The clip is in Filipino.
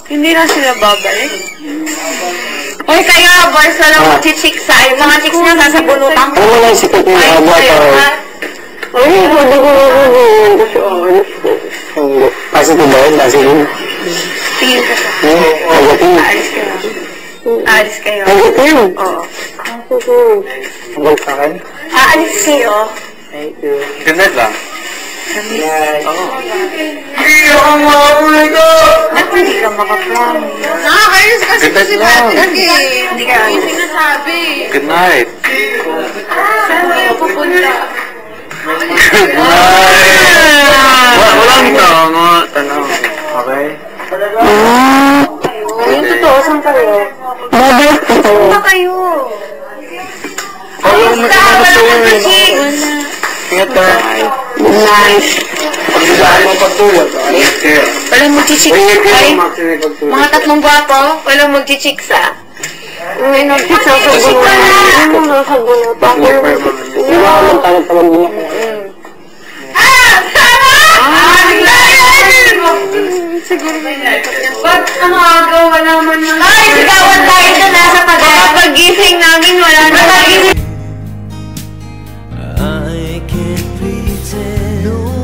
Hindi na sila babalik. Hoy, kayo, boys, walang magchichiksa. Yung mga chicks na sasabunutan ko. Ano lang si Katina Abata? Ay, hindi ko nagagawin. Kasi honest. Positive ba yun? Positive? Tingin ko siya. Negative? Aalis kayo. Aalis kayo. Negative? Oo. Hanggang sa akin? Aalis kayo. Thank you. Ganun lang. Yes. Hindi ako makakulit ko! Ba't hindi ka makapromise? Nakakayos kasi Good night si lang. Patrick eh. Hindi ka Yung sinasabi. Good night. Saan kayo pupunta? Good night! Walang tanong. Okay? Yung totoo, saan kayo? Saan ba kayo? Ayaw mo Wala siya ka Ingat ka. Good night. Pagdadaan mo pagtulog. Walang magchichiksa. Ay, mga tatlong gwapo, walang magchichiksa. May nagchiksa sa bunot. Ano nasa bunot? Hindi ba ako magtanong sa bunot? Siguro may ba't ang agaw? Wala man naman. Ay, sigawan tayo doon nasa pag-gising namin. Wala na tayo. I can't pretend.